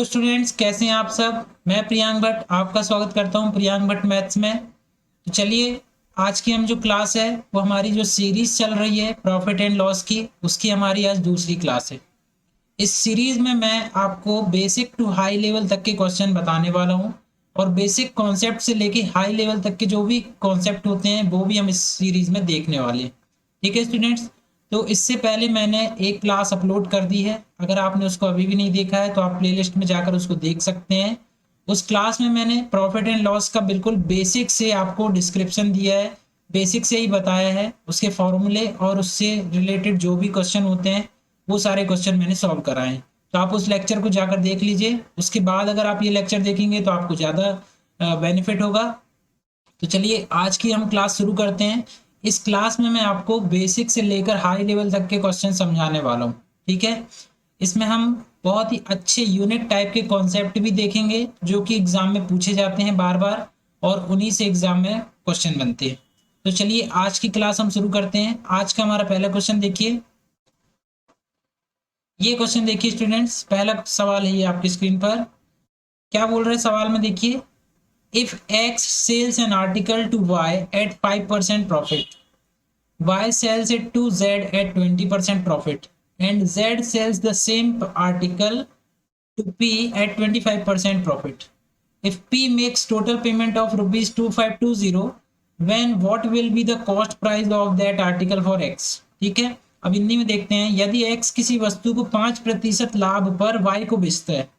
Hello students, कैसे हैं आप सब। मैं प्रियांक भट्ट आपका स्वागत करता हूं प्रियांक भट्ट मैथ्स में। तो चलिए, आज की हम जो क्लास है वो हमारी जो सीरीज चल रही है प्रॉफिट एंड लॉस की, उसकी हमारी आज दूसरी क्लास है। इस सीरीज में मैं आपको बेसिक टू हाई लेवल तक के क्वेश्चन बताने वाला हूं और बेसिक कॉन्सेप्ट से लेके हाई लेवल तक के जो भी कॉन्सेप्ट होते हैं वो भी हम इस सीरीज में देखने वाले हैं। ठीक है स्टूडेंट्स, तो इससे पहले मैंने एक क्लास अपलोड कर दी है। अगर आपने उसको अभी भी नहीं देखा है तो आप प्लेलिस्ट में जाकर उसको देख सकते हैं। उस क्लास में मैंने प्रॉफिट एंड लॉस का बिल्कुल बेसिक से आपको डिस्क्रिप्शन दिया है, बेसिक से ही बताया है, उसके फॉर्मूले और उससे रिलेटेड जो भी क्वेश्चन होते हैं वो सारे क्वेश्चन मैंने सॉल्व कराए हैं। तो आप उस लेक्चर को जाकर देख लीजिए। उसके बाद अगर आप ये लेक्चर देखेंगे तो आपको ज़्यादा बेनिफिट होगा। तो चलिए, आज की हम क्लास शुरू करते हैं। इस क्लास में मैं आपको बेसिक से लेकर हाई लेवल तक के क्वेश्चन समझाने वाला हूँ। ठीक है, इसमें हम बहुत ही अच्छे यूनिट टाइप के कॉन्सेप्ट भी देखेंगे जो कि एग्जाम में पूछे जाते हैं बार बार, और उन्हीं से एग्जाम में क्वेश्चन बनते हैं। तो चलिए, आज की क्लास हम शुरू करते हैं। आज का हमारा पहला क्वेश्चन देखिए। ये क्वेश्चन देखिए स्टूडेंट्स, पहला सवाल है ये आपकी स्क्रीन पर। क्या बोल रहे हैं सवाल में, देखिए। If X sells an article to Y at 5% profit, Y sells it to Z at 20% profit, and Z sells the same article to P at 25% profit. If P makes total payment of rupees 2520, when what will be the cost price of that article for X? ठीक है, अब हिंदी में देखते हैं। यदि X किसी वस्तु को 5% लाभ पर Y को बेचता है,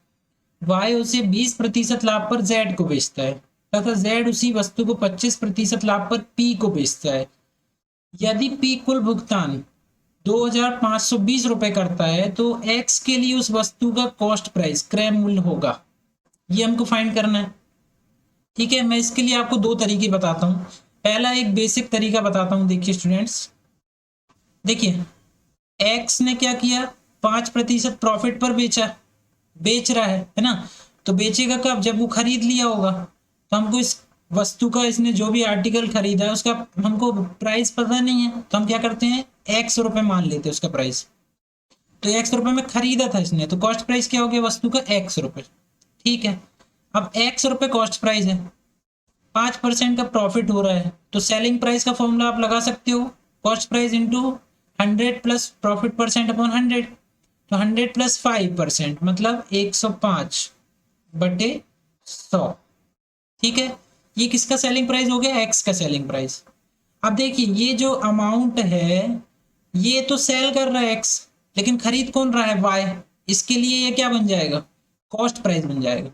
Y उसे 20% लाभ पर Z को बेचता है, तथा Z उसी वस्तु को 25% लाभ पर P को बेचता है। यदि पी कुल भुगतान 2520 रुपए करता है तो एक्स के लिए उस वस्तु का कॉस्ट प्राइस क्रय मूल्य होगा। ये हमको फाइंड करना है। ठीक है, मैं इसके लिए आपको दो तरीके बताता हूँ। पहला एक बेसिक तरीका बताता हूँ। देखिए स्टूडेंट्स, देखिए एक्स ने क्या किया, 5% प्रॉफिट पर बेच रहा है ना। तो बेचेगा कब, जब वो खरीद लिया होगा। तो हमको इस वस्तु का, इसने जो भी आर्टिकल खरीदा है उसका हमको प्राइस पता नहीं है, तो हम क्या करते हैं, एक्स रुपए मान लेते हैं उसका प्राइस। तो एक्स रुपए में खरीदा था इसने, तो कॉस्ट प्राइस क्या हो गया वस्तु का, एक्स रुपए। ठीक है, अब एक्स रुपए कॉस्ट प्राइस है, 5% का प्रॉफिट हो रहा है, तो सेलिंग प्राइस का फॉर्मूला आप लगा सकते हो, cost price into 100 plus profit percent upon 100। तो 100 प्लस 5% मतलब 105 बटे 100। ठीक है, ये किसका सेलिंग प्राइस हो गया, एक्स का सेलिंग प्राइस। अब देखिए ये जो अमाउंट है ये तो सेल कर रहा है एक्स, लेकिन खरीद कौन रहा है, वाई। इसके लिए ये क्या बन जाएगा, कॉस्ट प्राइस बन जाएगा।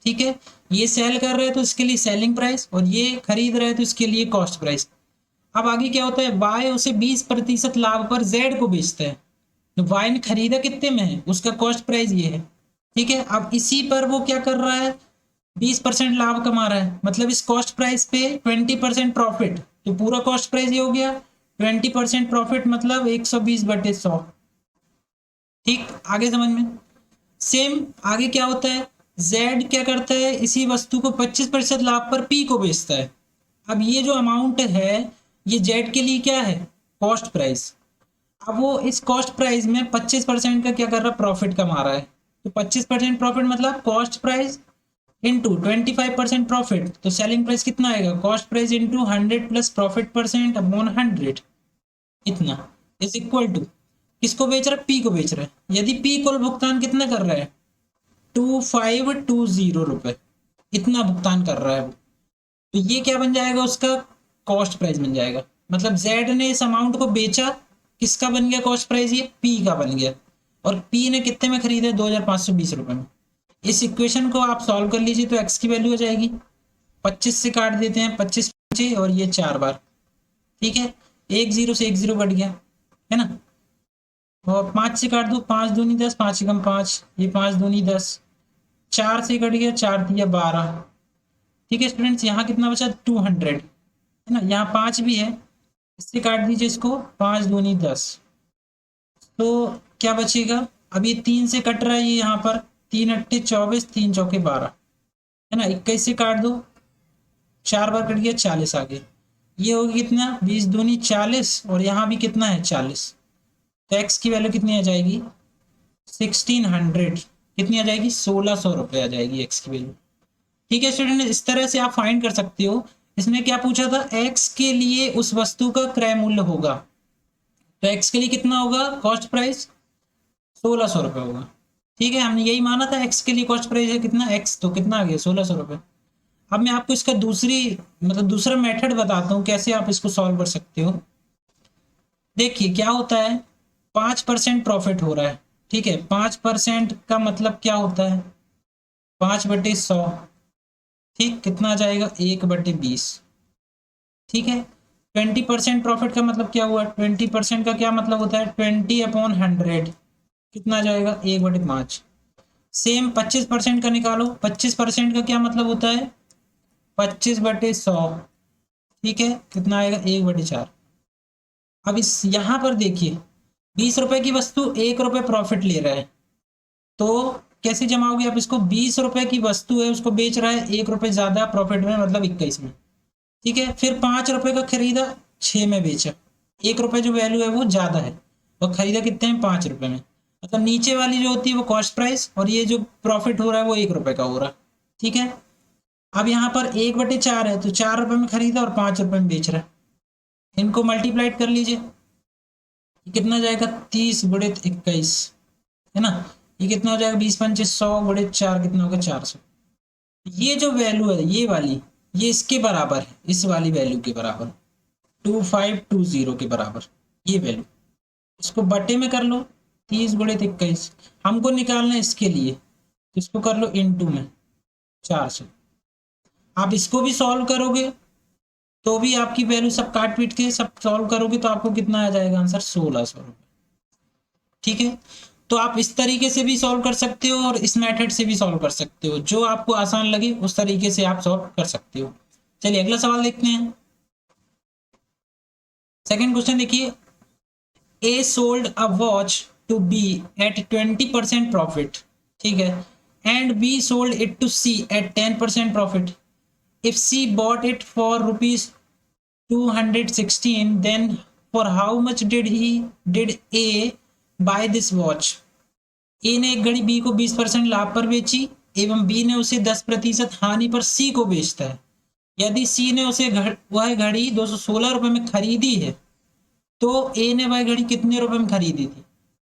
ठीक है, ये सेल कर रहा है तो इसके लिए सेलिंग प्राइस, और ये खरीद रहा है तो इसके लिए कॉस्ट प्राइस। अब आगे क्या होता है, वाई उसे 20% लाभ पर जेड को बेचता है। तो वाई ने खरीदा कितने में है, उसका कॉस्ट प्राइस ये है। ठीक है, अब इसी पर वो क्या कर रहा है, 20% लाभ कमा रहा है, मतलब इस कॉस्ट प्राइस पे 20% प्रॉफिट। तो पूरा कॉस्ट प्राइस ये हो गया 20% प्रॉफिट, मतलब 120 बटे 100। ठीक, आगे समझ में। सेम आगे क्या होता है, जेड क्या करता है, इसी वस्तु को 25% लाभ पर पी को बेचता है। अब ये जो अमाउंट है ये जेड के लिए क्या है, कॉस्ट प्राइस। अब वो इस कॉस्ट प्राइस में 25% का क्या कर रहा है, प्रॉफिट कमा रहा है। तो 25% प्रॉफिट मतलब कॉस्ट प्राइस इंटू 25% प्रॉफिट, तो सेलिंग प्राइस कितना आएगा, cost price into 100 plus profit percent upon 100, इतना इज इक्वल टू, किसको बेच रहा है, पी को बेच रहा है। यदि पी कुल भुगतान कितना कर रहा है, 2520 रुपए, इतना भुगतान कर रहा है वो। तो ये क्या बन जाएगा, उसका कॉस्ट प्राइस बन जाएगा। मतलब जेड ने इस अमाउंट को बेचा, किसका बन गया कॉस्ट प्राइस, ये पी का बन गया। और पी ने कितने में खरीदा, 2520 रुपए में। इस इक्वेशन को आप सॉल्व कर लीजिए तो एक्स की वैल्यू हो जाएगी, 25 से काट देते हैं, 25 और ये 4 बार। ठीक है, एक जीरो से एक जीरो कट गया है ना, और 5 से काट दो, 5 दूनी 10, 5 एकम 5, ये 5 दूनी 10, 4 से कट गया, 4 दिया 12। ठीक है स्टूडेंट्स, यहाँ कितना बचा, 200 है ना, यहाँ 5 भी है, इससे काट दीजिए इसको, 5 दूनी 10, तो क्या बचेगा, अब ये 3 से कट रहा है, ये यहाँ पर 3 अट्ठे 24, 3 चौके 12 है ना, 21 से काट दो, 4 बार कट गया, 40 आ गया। ये होगी कितना, 20 दूनी 40, और यहाँ भी कितना है 40। तो एक्स की वैल्यू कितनी आ जाएगी, 1600। कितनी आ जाएगी, 1600 रुपये आ जाएगी एक्स की वैल्यू। ठीक है स्टूडेंट, इस तरह से आप फाइंड कर सकते हो। इसने क्या पूछा था, एक्स के लिए उस वस्तु का क्रय मूल्य होगा, तो एक्स के लिए कितना होगा, कॉस्ट प्राइस 1600 रुपये होगा। ठीक है, हमने यही माना था एक्स के लिए कॉस्ट प्राइस है कितना, एक्स, तो कितना आ गया 1600 रुपये। अब मैं आपको इसका दूसरा मेथड बताता हूँ कैसे आप इसको सॉल्व कर सकते हो। देखिए क्या होता है, 5% प्रॉफिट हो रहा है। ठीक है, 5% का मतलब क्या होता है, 5/100। ठीक, कितना आ जाएगा, 1/20। ठीक है, 20% प्रॉफिट का मतलब क्या हुआ, 20% का क्या मतलब होता है, 20/100, कितना आ जाएगा, 1/5। सेम 25% का निकालो, 25% का क्या मतलब होता है, 25/100। ठीक है, कितना आएगा, 1/4। अब इस यहाँ पर देखिए, 20 रुपए की वस्तु 1 रुपए प्रॉफिट ले रहा है, तो कैसे जमाओगे आप इसको, 20 रुपए की वस्तु है उसको बेच रहा है 1 रुपए ज्यादा प्रॉफिट में, मतलब 21 में। ठीक है, फिर 5 रुपए का खरीदा, 6 में बेचा, 1 रुपए जो वैल्यू है वो ज्यादा है, और खरीदा कितने में, 5 रुपए में। मतलब नीचे वाली जो होती है वो कॉस्ट प्राइस, और ये जो प्रॉफिट हो रहा है वो 1 रुपए का हो रहा है। ठीक है, अब यहाँ पर 1/4 है, तो 4 रुपए में खरीदा और 5 रुपए में बेच रहा है। इनको मल्टीप्लाइड कर लीजिए, कितना जाएगा, 30/21, है ना। ये कितना हो जाएगा, 20×5 100/4, कितना होगा, 400। ये जो वैल्यू है ये वाली, ये इसके बराबर है, इस वाली वैल्यू के बराबर, 2520 के बराबर ये वैल्यू। इसको बटे में कर लो, 30×21, हमको निकालना है इसके लिए, तो इसको कर लो इंटू में 400। आप इसको भी सॉल्व करोगे तो भी आपकी वैल्यू सब काट पीट के सब सॉल्व करोगे तो आपको कितना आ जाएगा आंसर, 1600 रुपये। ठीक है, तो आप इस तरीके से भी सॉल्व कर सकते हो और इस मेथड से भी सॉल्व कर सकते हो, जो आपको आसान लगे उस तरीके से आप सॉल्व कर सकते हो। चलिए अगला सवाल देखते हैं। सेकंड क्वेश्चन देखिए, A sold a watch to B at 20% profit, ठीक है, and B sold it to C at 10% profit. If C bought it for rupees 216, then for how much did A buy this watch? ए ने एक घड़ी B को 20% लाभ पर बेची एवं बी ने उसे 10% हानि पर सी को बेचता है। यदि सी ने उसे वह घड़ी 216 रुपए में खरीदी है, तो ए ने वह घड़ी कितने रुपए में खरीदी थी।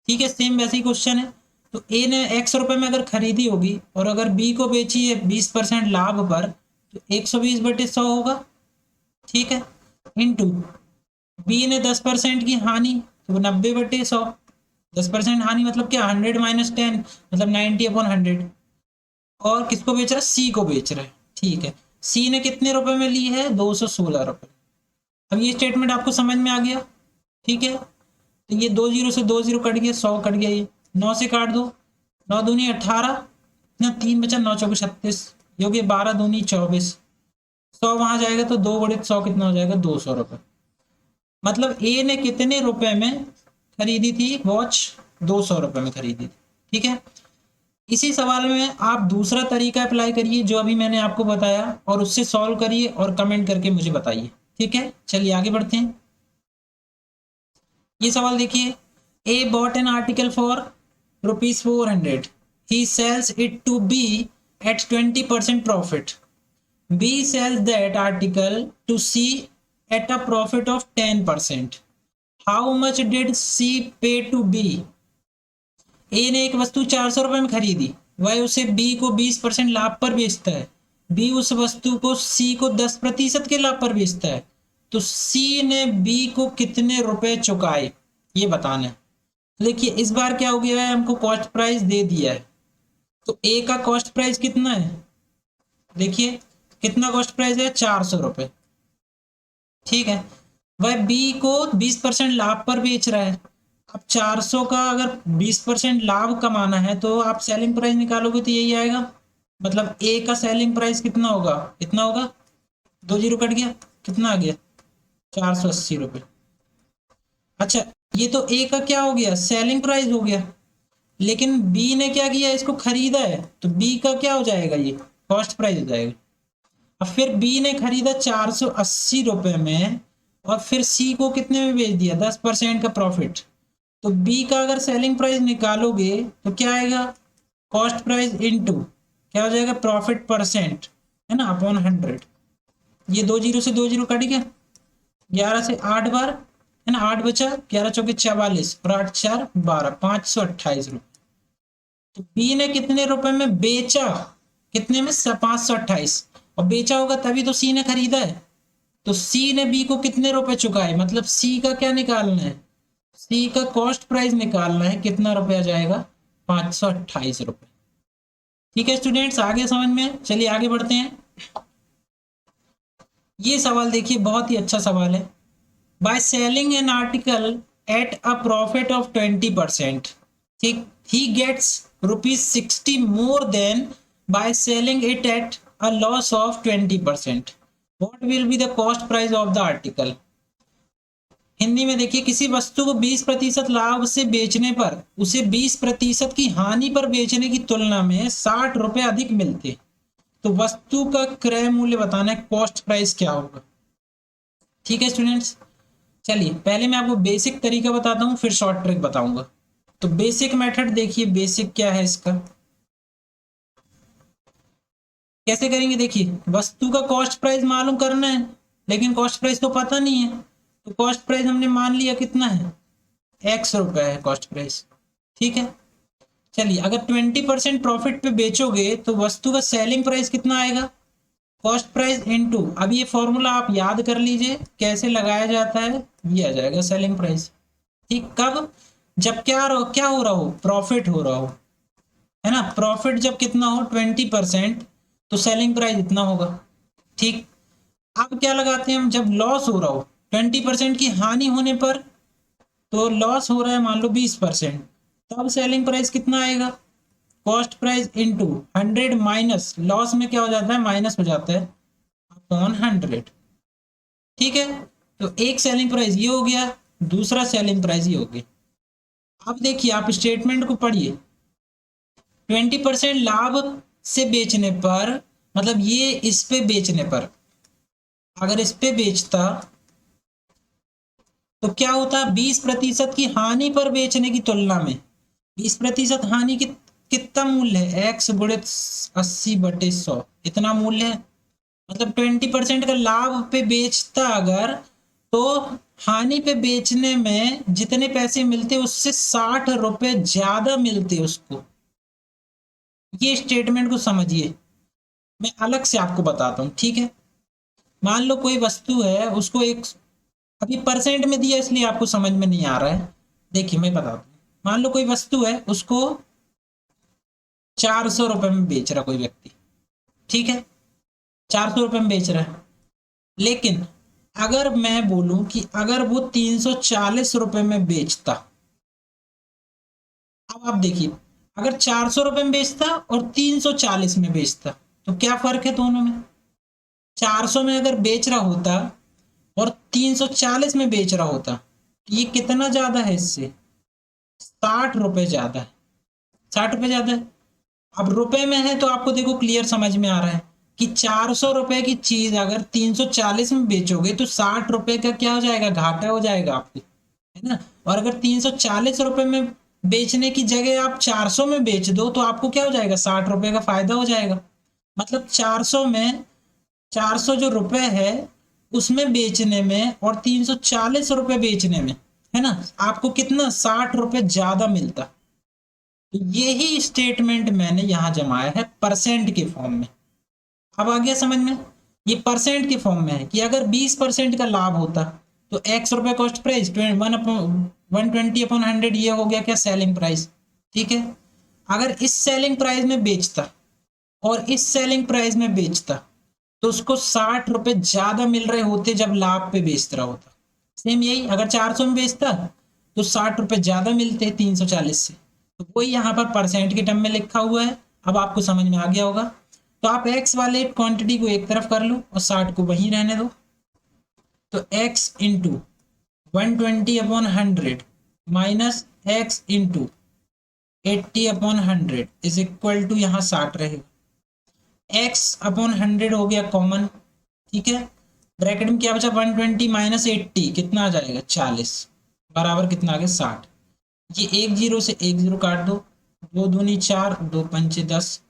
ठीक है, सेम वैसे ही क्वेश्चन है। तो ए ने x रुपए में अगर खरीदी होगी और अगर बी को बेची है 20% लाभ पर, तो 120/100 होगा। ठीक है, इंटू बी ने 10% की हानि, तो 90/100। 10% हानि मतलब क्या, 100 - 10, मतलब 90/100। और किसको बेच रहा है, सी को बेच रहा है। ठीक है, सी ने कितने रुपए में ली है, 216 रुपए। अब ये स्टेटमेंट आपको समझ में आ गया। ठीक है, तो ये 2 0 से 2 0 कट गया, 100 कट गया, ये 9 से काट दो, 9 दूनी 18, ना 3 बचा, 9 चौके 36, जो कि 12 दूनी 24, 100 वहां जाएगा तो 2/100 कितना हो जाएगा, 200 रुपए। मतलब ए ने कितने रुपए में खरीदी थी वॉच, 200 रुपए में खरीदी थी। ठीक है, इसी सवाल में आप दूसरा तरीका अप्लाई करिए जो अभी मैंने आपको बताया, और उससे सॉल्व करिए और कमेंट करके मुझे बताइए। ठीक है, चलिए आगे बढ़ते हैं। ये सवाल देखिए, A bought an article for ₹400, he sells it to B at 20% profit. B sells that article to C at a profit of 10%. How much did C pay to B? A ने एक वस्तु 400 रुपए में खरीदी, वह उसे B को 20% लाभ पर बेचता है। B उस वस्तु को C को 10% के लाभ पर बेचता है, तो C ने B को कितने रुपए चुकाए ये बताना है। देखिए इस बार क्या हो गया है, हमको कॉस्ट प्राइस दे दिया है, तो A का कॉस्ट प्राइस कितना है, देखिए कितना कॉस्ट प्राइस है, 400 रुपए। ठीक है, वह बी को 20% लाभ पर बेच रहा है। अब 400 का अगर 20% लाभ कमाना है तो आप सेलिंग प्राइस निकालोगे तो यही आएगा। मतलब ए का सेलिंग प्राइस कितना होगा, इतना होगा, 2 0 कट गया, कितना आ गया, 480 रुपये। अच्छा, ये तो ए का क्या हो गया, सेलिंग प्राइस हो गया, लेकिन बी ने क्या किया, इसको खरीदा है, तो बी का क्या हो जाएगा, ये कॉस्ट प्राइस हो जाएगा। अब फिर बी ने खरीदा 480 रुपए में, और फिर सी को कितने में बेच दिया, 10% का प्रॉफिट। तो बी का अगर सेलिंग प्राइस निकालोगे तो क्या आएगा, कॉस्ट प्राइस इनटू क्या हो जाएगा, प्रॉफिट परसेंट, है ना, अपॉन 100। ये 2 जीरो से 2 जीरो कट गया, 11 से 8 बार, है ना, 8 बचा, 11 चौके 44 और 8 4 12, 528 रुपये। तो बी ने कितने रुपए में बेचा, कितने में, 528, और बेचा होगा तभी तो सी ने खरीदा है। तो सी ने बी को कितने रुपए चुकाए, मतलब सी का क्या निकालना है, सी का कॉस्ट प्राइस निकालना है, कितना रुपया जाएगा, 528 रुपये। ठीक है स्टूडेंट्स, आगे समझ में, चलिए आगे बढ़ते हैं। ये सवाल देखिए, बहुत ही अच्छा सवाल है। By selling an article at a profit of 20%, ठीक, he gets ₹60 more than by selling it at a loss of 20%। What will be the cost price of the article. Hindi में देखिए, किसी वस्तु को 20% लाभ से बेचने पर उसे 20% की हानि पर बेचने की तुलना में 60 रुपए अधिक मिलते, तो वस्तु का क्रय मूल्य बताना है, कॉस्ट प्राइस क्या होगा। ठीक है स्टूडेंट्स, चलिए पहले मैं आपको बेसिक तरीका बताता हूँ, फिर शॉर्ट ट्रिक बताऊंगा। तो बेसिक मेथड देखिए, बेसिक क्या है इसका, कैसे करेंगे, देखिए वस्तु का कॉस्ट प्राइस मालूम करना है, लेकिन कॉस्ट प्राइस तो पता नहीं है। तो कॉस्ट प्राइस हमने मान लिया कितना है, x रुपए है कॉस्ट प्राइस। ठीक है, चलिए अगर 20% प्रॉफिट पे बेचोगे तो वस्तु का सेलिंग प्राइस कितना आएगा, कॉस्ट प्राइस इनटू, अब ये फॉर्मूला आप याद कर लीजिए कैसे लगाया जाता है, ये आ जाएगा सेलिंग प्राइस। ठीक, कब, जब क्या हो रहा हो, प्रॉफिट हो रहा हो, है ना, प्रॉफिट जब कितना हो 20%, तो सेलिंग प्राइस इतना होगा। ठीक, अब क्या लगाते हैं हम, जब लॉस हो रहा हो, 20% की हानि होने पर, तो लॉस हो रहा है मान लो 20%, तब सेलिंग प्राइस कितना आएगा, cost price into 100 minus, loss में क्या हो जाता है, माइनस हो जाता है, अपॉन 100। ठीक है, तो एक सेलिंग प्राइस ये हो गया, दूसरा सेलिंग प्राइस ये हो गया। अब देखिए आप स्टेटमेंट को पढ़िए, 20% लाभ से बेचने पर, मतलब ये इस पे बेचने पर, अगर इस पे बेचता तो क्या होता, 20% की हानि पर बेचने की तुलना में, 20% हानि की कितना मूल्य है, x गुणे 80/100, इतना मूल्य है। मतलब 20% का लाभ पे बेचता अगर, तो हानि पे बेचने में जितने पैसे मिलते उससे 60 रुपए ज्यादा मिलते उसको। ये स्टेटमेंट को समझिए, मैं अलग से आपको बताता हूं, ठीक है। मान लो कोई वस्तु है, उसको एक, अभी परसेंट में दिया इसलिए आपको समझ में नहीं आ रहा है, देखिए मैं बताता हूँ। मान लो कोई वस्तु है, उसको 400 रुपए में बेच रहा कोई व्यक्ति, ठीक है, 400 रुपए में बेच रहा है। लेकिन अगर मैं बोलूं कि अगर वो 340 रुपए में बेचता, अब आप देखिए, अगर 400 रुपए में बेचता और 340 में बेचता, तो क्या फर्क है दोनों में, 400 में अगर बेच रहा होता और 340 में बेच रहा होता, ये कितना ज्यादा है इससे, 60 रुपए ज्यादा है, 60 रुपए ज्यादा है। अब रुपए में है तो आपको देखो क्लियर समझ में आ रहा है कि 400 रुपए की चीज अगर 340 में बेचोगे तो 60 रुपए का क्या हो जाएगा, घाटा हो जाएगा आपको, है ना। और अगर 340 रुपए में बेचने की जगह आप 400 में बेच दो तो आपको क्या हो जाएगा, 60 रुपए का फायदा हो जाएगा। मतलब 400 में, 400 जो रुपए है उसमें बेचने में और 340 रुपए बेचने में, है ना, आपको कितना, 60 रुपए ज्यादा मिलता। तो यही स्टेटमेंट मैंने यहां जमाया है परसेंट के फॉर्म में। अब आ गया समझ में, ये परसेंट के फॉर्म में है कि अगर 20% का लाभ होता तो x रुपए कॉस्ट प्राइस 120/100, ये हो गया क्या, सेलिंग प्राइस। ठीक है, अगर इस सेलिंग प्राइस में बेचता और इस सेलिंग प्राइस में बेचता तो उसको 60 रुपए ज्यादा मिल रहे होते जब लाभ पे बेच रहा होता। सेम यही, अगर 400 में बेचता तो 60 रुपए ज्यादा मिलते 340 से। तो वही यहाँ पर परसेंट के टर्म में लिखा हुआ है, अब आपको समझ में आ गया होगा। तो आप x वाले क्वांटिटी को एक तरफ कर लो और 60 को वहीं रहने दो। तो x into 120/100 minus x into 80/100 is equal to, यहाँ 60 रहेगा, x/100 हो गया कॉमन। ठीक है, ब्रैकेट में क्या बचा, 120 माइनस 80 कितना आ जाएगा, 40, बराबर कितना आ गया, 60। ये एक जीरो से एक जीरो काट दो, दो दूनी 4, दो पंचे 10,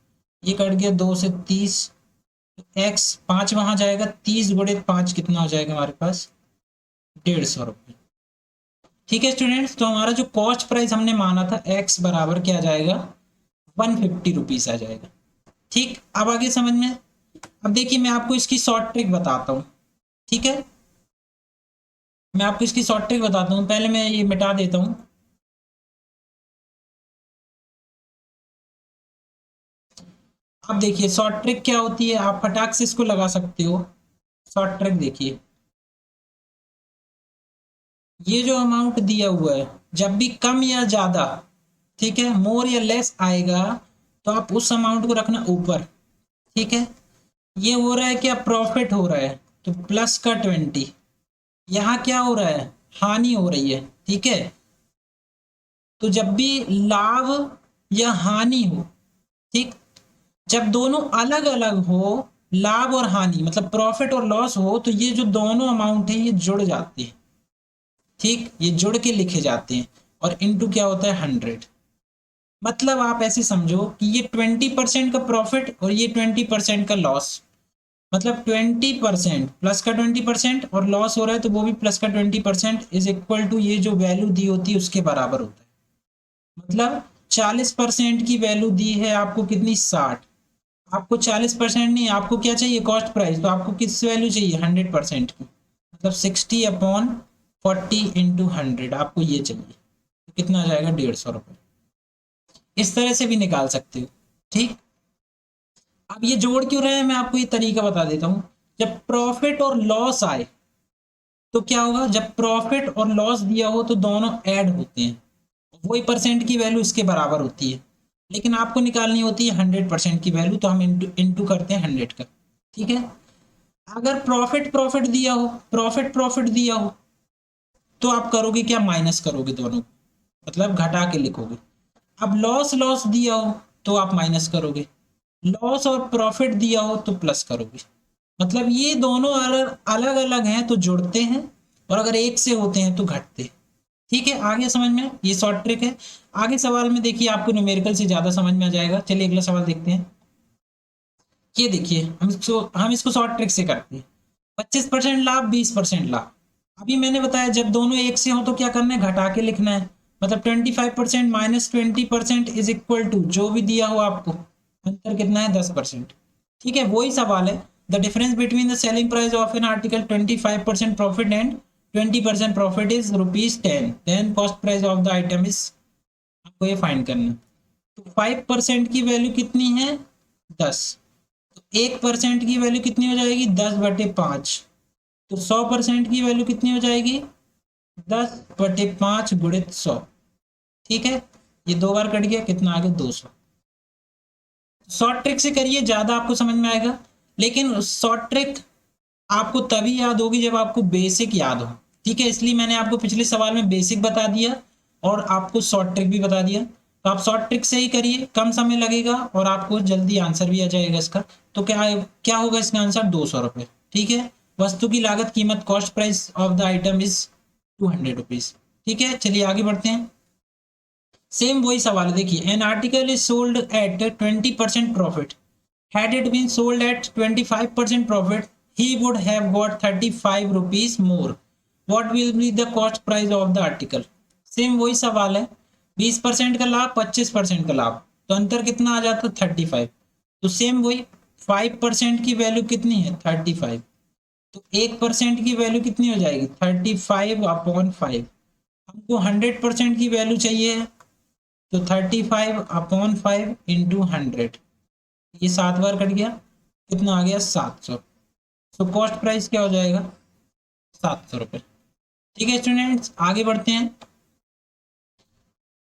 ये कट गया 2 से 30, एक्स 5 वहां जाएगा, 30 गुणे 5 कितना हो जाएगा हमारे पास, 150 रुपये। ठीक है स्टूडेंट्स, तो हमारा जो कॉस्ट प्राइस हमने माना था एक्स बराबर क्या आ जाएगा, 150 रुपीज आ जाएगा। ठीक, अब आगे समझ में। अब देखिए मैं आपको इसकी शॉर्ट ट्रिक बताता हूँ। ठीक है, मैं आपको इसकी शॉर्ट ट्रिक बताता हूँ, पहले मैं ये मिटा देता हूँ। अब देखिए शॉर्ट ट्रिक क्या होती है, आप फटाक से इसको लगा सकते हो। शॉर्ट ट्रिक देखिए, ये जो अमाउंट दिया हुआ है जब भी कम या ज्यादा, ठीक है, मोर या लेस आएगा, तो आप उस अमाउंट को रखना ऊपर। ठीक है, ये हो रहा है क्या, प्रॉफिट हो रहा है, तो प्लस का 20। यहाँ क्या हो रहा है, हानि हो रही है। ठीक है, तो जब भी लाभ या हानि हो, ठीक, जब दोनों अलग अलग हो, लाभ और हानि मतलब प्रॉफिट और लॉस हो, तो ये जो दोनों अमाउंट है ये जुड़ जाते हैं। ठीक, ये जुड़ के लिखे जाते हैं, और इनटू क्या होता है, 100। मतलब आप ऐसे समझो कि ये 20% का प्रॉफिट और ये 20% का लॉस, मतलब 20% प्लस का 20% और लॉस हो रहा है तो वो भी प्लस का 20% इज इक्वल टू ये जो वैल्यू दी होती है उसके बराबर होता है। मतलब 40% की वैल्यू दी है आपको कितनी, 60। आपको 40% नहीं, आपको क्या चाहिए, कॉस्ट प्राइस, तो आपको किस वैल्यू चाहिए, 100% की, मतलब 60/40 × 100 आपको ये चाहिए, तो कितना आ जाएगा, 150 रुपये। इस तरह से भी निकाल सकते हो। ठीक, अब ये जोड़ क्यों रहे हैं, मैं आपको ये तरीका बता देता हूँ। जब प्रॉफिट और लॉस आए तो क्या होगा, जब प्रॉफिट और लॉस दिया हो तो दोनों ऐड होते हैं, वही परसेंट की वैल्यू इसके बराबर होती है। लेकिन आपको निकालनी होती है 100% की वैल्यू, तो हम इंटू इंटू करते हैं 100 का। ठीक है, अगर प्रॉफिट प्रॉफिट दिया हो, प्रॉफिट प्रॉफिट दिया हो, तो आप करोगे क्या, माइनस करोगे दोनों, मतलब घटा के लिखोगे। अब लॉस लॉस दिया हो तो आप माइनस करोगे, लॉस और प्रॉफिट दिया हो तो प्लस करोगे। मतलब ये दोनों अलग अलग अलग हैं तो जुड़ते हैं, और अगर एक से होते हैं तो घटते हैं। ठीक है, आगे समझ में, ये शॉर्ट ट्रिक है। आगे सवाल में देखिए आपको न्यूमेरिकल से ज्यादा समझ में आ जाएगा। चलिए अगला सवाल देखते हैं। ये देखिए हम इसको शॉर्ट ट्रिक से करते हैं। 25% लाभ, 20% लाभ। अभी मैंने बताया जब दोनों एक से हो तो क्या करना है, घटा के लिखना है। मतलब 25% माइनस 20% इज इक्वल टू जो भी दिया हो आपको, अंतर कितना है, 10%। ठीक है, वही सवाल है, the difference between the selling price of an article 25% profit and 20% profit is ₹10, then cost price of the item is, आपको ये फाइंड करना है। तो 5% की वैल्यू कितनी है, 10। तो 1% की वैल्यू कितनी हो जाएगी, 10/5। तो 100% की वैल्यू कितनी हो जाएगी, 10/5 गुणित 100। ठीक है, ये दो बार कट गया, कितना आ गया, 200। शॉर्ट ट्रिक से करिए, ज्यादा आपको समझ में आएगा। लेकिन शॉर्ट ट्रिक आपको तभी याद होगी जब आपको बेसिक याद हो। ठीक है, इसलिए मैंने आपको पिछले सवाल में बेसिक बता दिया और आपको शॉर्ट ट्रिक भी बता दिया। तो आप शॉर्ट ट्रिक से ही करिए, कम समय लगेगा और आपको जल्दी आंसर भी आ जाएगा इसका। तो क्या क्या होगा इसका आंसर, 200 रुपये। ठीक है, वस्तु की लागत कीमत, cost price of the item is 200 rupees. ठीक है, चलिए आगे बढ़ते हैं। सेम वही सवाल है, देखिए an article is sold at 20% profit, had it been sold at 25% profit, he would have got 35 rupees more. What will be the cost price of the article? Same वही सवाल है, 20% का लाभ, 25% का लाभ, तो अंतर कितना आ जाता है, 35। तो सेम वही, 5% की वैल्यू कितनी है, 35। तो 1% की वैल्यू कितनी हो जाएगी, 35/5। हमको 100% की वैल्यू चाहिए, तो 35/5 इंटू 100, ये 7 बार कट गया, कितना आ गया, 700। तो कॉस्ट प्राइस क्या हो जाएगा, 700 रुपये। ठीक है स्टूडेंट्स, आगे बढ़ते हैं।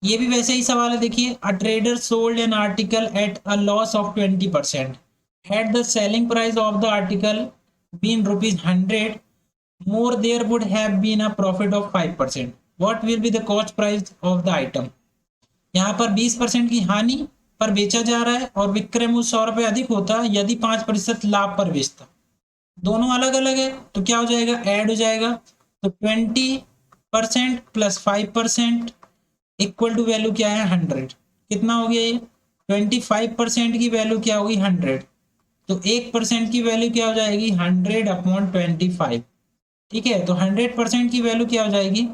ये भी वैसे ही सवाल है, देखिए a trader sold an article at a loss of 20%, had the selling price of the article been ₹100 more, there would have been a profit of 5%. What will be the cost price of the item? यहाँ पर 20% की हानि पर बेचा जा रहा है और विक्रय मूल्य 100 रुपये अधिक होता यदि 5% लाभ पर बेचता। दोनों अलग अलग है तो क्या हो जाएगा, ऐड हो जाएगा। तो 20% प्लस 5% इक्वल टू वैल्यू क्या है, 100। कितना हो गया ये, 25% की वैल्यू क्या होगी 100, तो 1% की वैल्यू क्या हो जाएगी 100/25। ठीक है, तो 100% की वैल्यू क्या हो जाएगी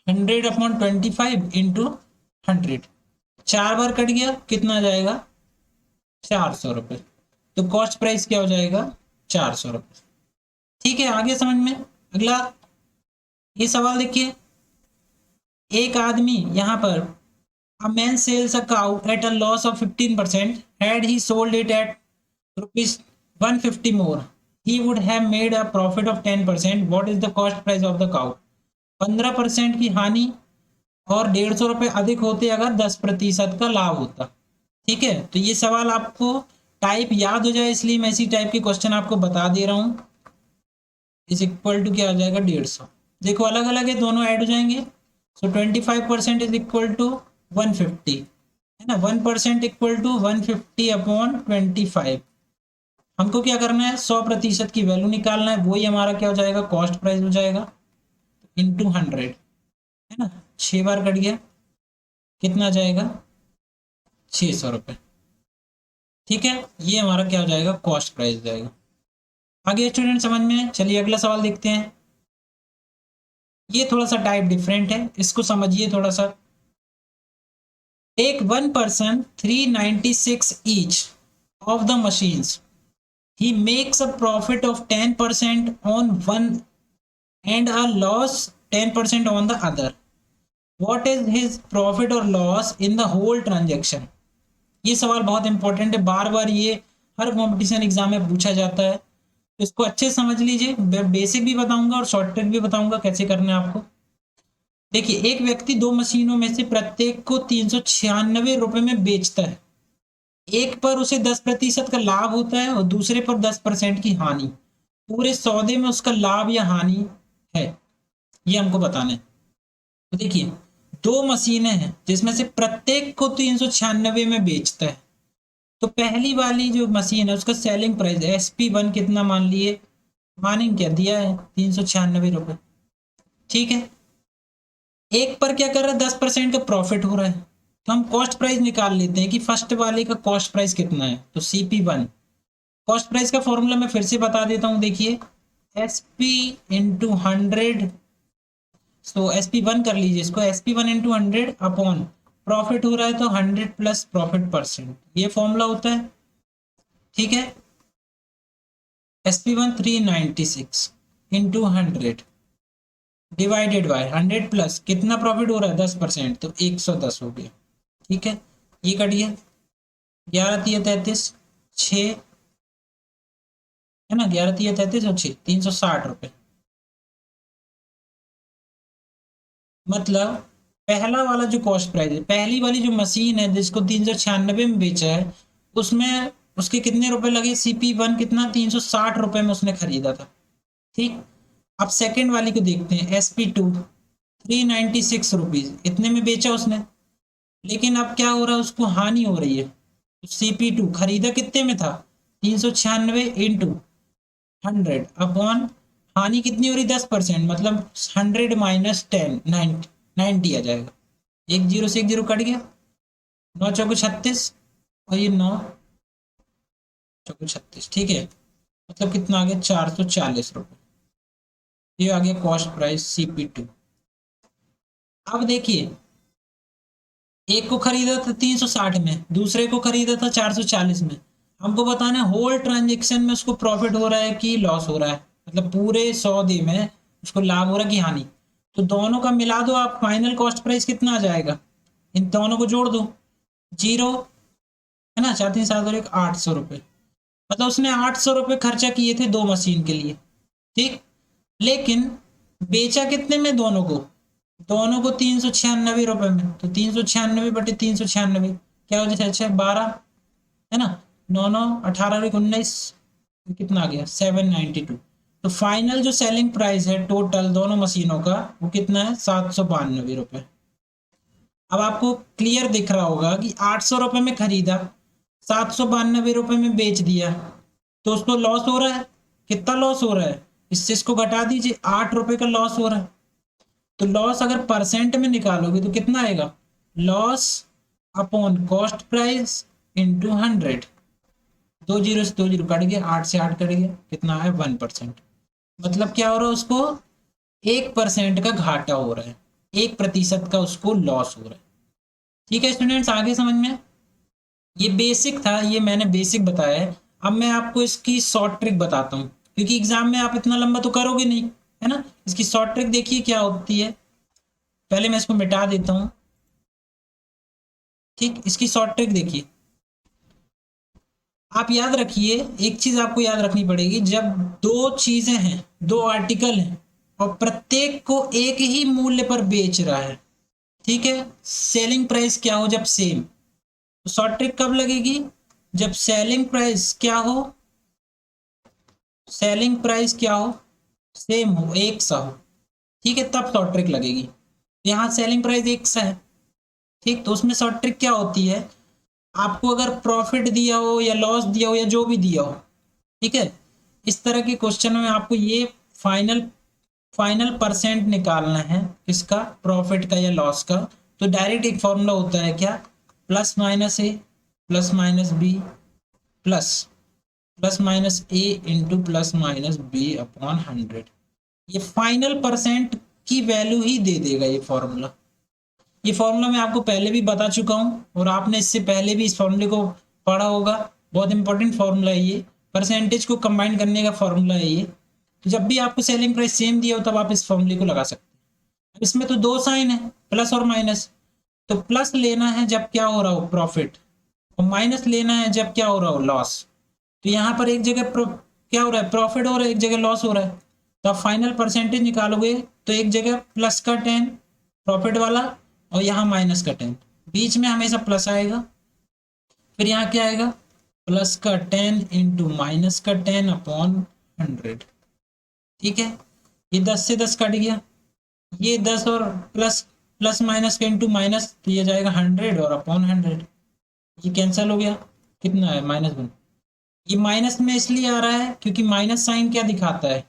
100/25 इंटू 100, 4 बार कट गया, कितना आ जाएगा 400 रुपये। तो कॉस्ट प्राइस क्या हो जाएगा 400 रुपये। ठीक है, आगे समझ में। अगला ये सवाल देखिए, एक आदमी यहाँ पर a man sells a cow at a loss of 15%, had he sold it at rupees 150 more, he would have made a profit of 10%. What is the cost price of the cow? 15% की हानि और 150 रुपये अधिक होते अगर 10% का लाभ होता। ठीक है, तो ये सवाल आपको टाइप याद हो जाए इसलिए मैं इसी टाइप के क्वेश्चन आपको बता दे रहा हूँ। इज इक्वल टू क्या आ जाएगा 150। देखो अलग अलग है, दोनों ऐड हो जाएंगे। सो 25% इज इक्वल टू 150, है ना। 1% इक्वल टू 150/25। हमको क्या करना है 100% की वैल्यू निकालना है, वही हमारा क्या हो जाएगा कॉस्ट प्राइस हो जाएगा इंटू 100, है ना। 6 बार कट गया, कितना आ जाएगा 600 रुपये। ठीक है, ये हमारा क्या हो जाएगा कॉस्ट प्राइस हो जाएगा। आगे स्टूडेंट समझ में है? चलिए अगला सवाल देखते हैं। ये थोड़ा सा टाइप डिफरेंट है, इसको समझिए थोड़ा सा। Take 1 person 396 each of the machines, he makes a profit of 10% on one and a loss 10% on the other. What is his profit or loss in the whole transaction? ये सवाल बहुत important है, बार बार ये हर कंपटीशन एग्जाम में पूछा जाता है, तो इसको अच्छे से समझ लीजिए। बेसिक भी बताऊंगा और शॉर्ट ट्रिक भी बताऊंगा कैसे करना है आपको। देखिए, एक व्यक्ति दो मशीनों में से प्रत्येक को 396 रुपये में बेचता है। एक पर उसे 10% का लाभ होता है और दूसरे पर 10% की हानि। पूरे सौदे में उसका लाभ या हानि है, ये हमको बताना है। तो देखिए, दो मशीनें हैं जिसमें से प्रत्येक को 396 में बेचता है। तो पहली वाली जो मशीन है उसका सेलिंग प्राइस SP1 कितना मान लिए, मानेंगे क्या दिया है 396 रुपये। ठीक है, एक पर क्या कर रहा है 10% का प्रॉफिट हो रहा है, तो हम कॉस्ट प्राइस निकाल लेते हैं कि फर्स्ट वाले का कॉस्ट प्राइस कितना है। तो CP1 कॉस्ट प्राइस का फॉर्मूला मैं फिर से बता देता हूं, देखिए SP/100। सो SP1 कर लीजिए इसको, SP1/100 अपॉन प्रॉफिट हो रहा है तो 100 प्लस प्रॉफिट परसेंट, ये फॉर्मूला होता है। ठीक है, SP1 396 into 100 divided by 100 plus कितना प्रॉफिट हो रहा है 10%, तो 110 हो गया। ठीक है, ये कट गया, 11×3=33, 6 है ना, 11×3=33 और 6 360 रुपये। मतलब पहला वाला जो कॉस्ट प्राइस है, पहली वाली जो मशीन है जिसको 396 में बेचा है, उसमें उसके कितने रुपए लगे, CP1 कितना 360 रुपये में उसने खरीदा था। ठीक, अब सेकंड वाली को देखते हैं, SP2 396 रुपीज इतने में बेचा उसने, लेकिन अब क्या हो रहा है उसको हानि हो रही है। तो CP2 खरीदा कितने में था 396 इंटू 100 अपॉन हानि कितनी हो रही 10%, मतलब 100 माइनस 10 90 आ जाएगा। एक जीरो से एक जीरो कट गया, 9×4=36 और ये 9×4=36। ठीक है, मतलब कितना आ गया 440 रुपये। ये आ गया कॉस्ट प्राइस CP2। अब देखिए, एक को खरीदा था 360 में, दूसरे को खरीदा था 440 में। हमको बताना है होल ट्रांजेक्शन में उसको प्रॉफिट हो रहा है कि लॉस हो रहा है, मतलब पूरे सौदे में उसको लाभ हो रहा है कि हानि। तो दोनों का मिला दो आप, फाइनल कॉस्ट प्राइस कितना आ जाएगा, इन दोनों को जोड़ दो, 0 है ना, 4×3=7 800 रुपये। मतलब उसने 800 रुपये खर्चा किए थे दो मशीन के लिए। ठीक, लेकिन बेचा कितने में दोनों को, दोनों को 396 रुपये में। तो 396/396 क्या हो जाए, अच्छा 12 है ना, 9×9=18 कितना आ गया 792। तो फाइनल जो सेलिंग प्राइस है टोटल दोनों मशीनों का वो कितना है 792 रुपये। अब आपको क्लियर दिख रहा होगा कि 800 रुपये में खरीदा, 792 रुपये में बेच दिया, तो उसको लॉस हो रहा है। कितना लॉस हो रहा है, इससे इसको घटा दीजिए, 8 रुपये का लॉस हो रहा है। तो लॉस अगर परसेंट में निकालोगे तो कितना आएगा, loss upon cost price into 100। 2 zero से 2 जीरो कट गया, 8 से 8 कट गया, कितना है 1%। मतलब क्या हो रहा है उसको 1% का घाटा हो रहा है, 1% का उसको लॉस हो रहा है। ठीक है स्टूडेंट्स, आगे समझ में? ये बेसिक था, ये मैंने बेसिक बताया है। अब मैं आपको इसकी शॉर्ट ट्रिक बताता हूँ, क्योंकि एग्जाम में आप इतना लंबा तो करोगे नहीं, है ना। इसकी शॉर्ट ट्रिक देखिए क्या होती है। पहले मैं इसको मिटा देता हूँ। ठीक, इसकी शॉर्ट ट्रिक देखिए। आप याद रखिए, एक चीज आपको याद रखनी पड़ेगी, जब दो चीजें हैं, दो आर्टिकल हैं, और प्रत्येक को एक ही मूल्य पर बेच रहा है, ठीक है, सेलिंग प्राइस क्या हो जब सेम, तो शॉर्ट ट्रिक कब लगेगी? जब सेलिंग प्राइस क्या हो, सेलिंग प्राइस क्या हो, सेम हो, एक सा हो, ठीक है, तब शॉर्ट ट्रिक लगेगी। यहाँ सेलिंग प्राइस एक सा है, ठीक, तो उसमें शॉर्ट ट्रिक क्या होती है, आपको अगर प्रॉफिट दिया हो या लॉस दिया हो या जो भी दिया हो, ठीक है, इस तरह के क्वेश्चन में आपको ये फाइनल फाइनल परसेंट निकालना है, किसका, प्रॉफिट का या लॉस का। तो डायरेक्ट एक फॉर्मूला होता है क्या, plus minus A plus minus B plus plus minus A into plus minus B upon 100। ये फाइनल परसेंट की वैल्यू ही दे देगा ये फॉर्मूला। ये फॉर्मूला मैं आपको पहले भी बता चुका हूँ, और आपने इससे पहले भी इस फॉर्मूले को पढ़ा होगा। बहुत इंपॉर्टेंट फॉर्मूला है ये, परसेंटेज को कंबाइन करने का फॉर्मूला है ये। तो जब भी आपको सेलिंग प्राइस सेम दिया हो तब आप इस फॉर्मूले को लगा सकते हैं। इसमें तो दो साइन है, प्लस और माइनस, तो प्लस लेना है जब क्या हो रहा हो, प्रॉफिट, और माइनस लेना है जब क्या हो रहा हो, लॉस। तो यहाँ पर एक जगह क्या हो रहा है, प्रॉफिट हो रहा है, एक जगह लॉस हो रहा है। तो आप फाइनल परसेंटेज निकालोगे तो एक जगह प्लस का 10 प्रॉफिट वाला, और यहाँ माइनस का 10, बीच में हमेशा प्लस आएगा। फिर यहाँ क्या आएगा, प्लस का 10 इंटू माइनस का 10 अपॉन 100। ठीक है, ये 10 से 10 कट गया, ये 10 और प्लस प्लस माइनस का इंटू माइनस, तो ये जाएगा 100 और अपॉन 100, ये कैंसिल हो गया, कितना है -1। ये माइनस में इसलिए आ रहा है क्योंकि माइनस साइन क्या दिखाता है,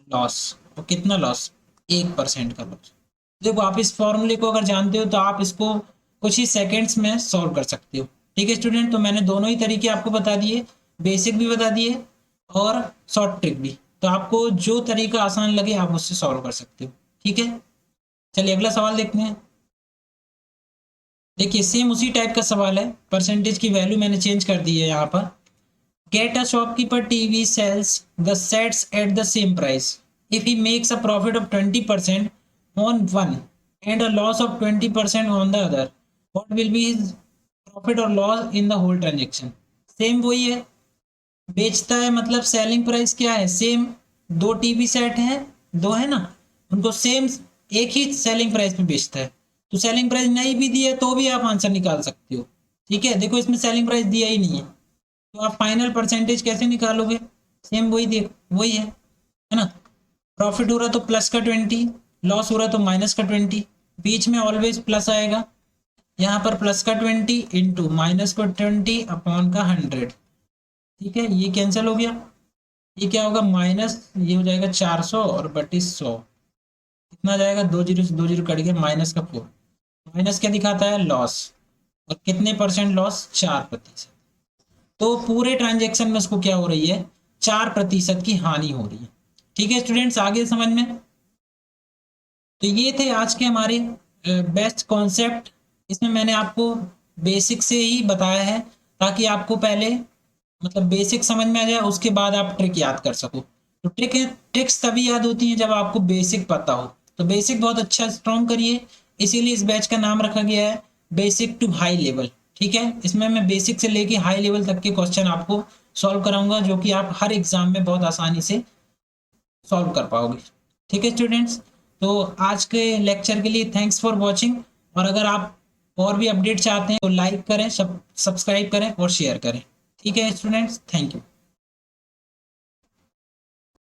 लॉस। और कितना लॉस, 1% का लॉस। देखो आप इस फॉर्मूले को अगर जानते हो तो आप इसको कुछ ही सेकेंड्स में सॉल्व कर सकते हो। ठीक है स्टूडेंट, तो मैंने दोनों ही तरीके आपको बता दिए, बेसिक भी बता दिए और शॉर्ट ट्रिक भी। तो आपको जो तरीका आसान लगे आप उससे सॉल्व कर सकते हो। ठीक है, चलिए अगला सवाल देखते हैं। देखिए सेम उसी टाइप का सवाल है, परसेंटेज की वैल्यू मैंने चेंज कर दी है यहाँ पर। Get a shopkeeper TV sells the sets at the same price if he makes a profit of 20% on one and a loss of 20% on the other, what will be his profit or loss in the whole transaction? Same वही है, बेचता है मतलब selling price क्या है, same. दो TV set हैं, दो है ना, उनको सेम एक ही सेलिंग प्राइस में बेचता है। तो सेलिंग प्राइस नहीं भी दी है तो भी आप आंसर निकाल सकते हो। ठीक है, देखो इसमें सेलिंग प्राइस दिया ही नहीं है, तो आप फाइनल परसेंटेज कैसे निकालोगे, सेम वही देख वही है ना। प्रॉफिट हो रहा तो प्लस का 20, लॉस हो रहा तो माइनस का 20, बीच में ऑलवेज प्लस आएगा। यहाँ पर प्लस का 20 इंटू माइनस का 20 अपॉन का 100। ठीक है, ये कैंसिल हो गया, ये क्या होगा माइनस, ये हो जाएगा 400 और बटी 100, कितना जाएगा, 2 जीरो से 2 जीरो कट गया, -4। माइनस क्या दिखाता है, लॉस, और कितने परसेंट लॉस, 4%। तो पूरे ट्रांजेक्शन में उसको क्या हो रही है, 4% की हानि हो रही है। ठीक है स्टूडेंट्स, आगे समझ में? तो ये थे आज के हमारे बेस्ट कॉन्सेप्ट। इसमें मैंने आपको बेसिक से ही बताया है ताकि आपको पहले मतलब बेसिक समझ में आ जाए, उसके बाद आप ट्रिक याद कर सको। तो ट्रिक्स तभी याद होती हैं जब आपको बेसिक पता हो। तो बेसिक बहुत अच्छा स्ट्रॉन्ग करिए, इसीलिए इस बैच का नाम रखा गया है बेसिक टू हाई लेवल। ठीक है, इसमें मैं बेसिक से लेके हाई लेवल तक के क्वेश्चन आपको सॉल्व कराऊंगा, जो कि आप हर एग्जाम में बहुत आसानी से सॉल्व कर पाओगे। ठीक है स्टूडेंट्स, तो आज के लेक्चर के लिए थैंक्स फॉर वॉचिंग। और अगर आप और भी अपडेट चाहते हैं तो लाइक करें, सब्सक्राइब करें और शेयर करें। ठीक है स्टूडेंट्स, थैंक यू।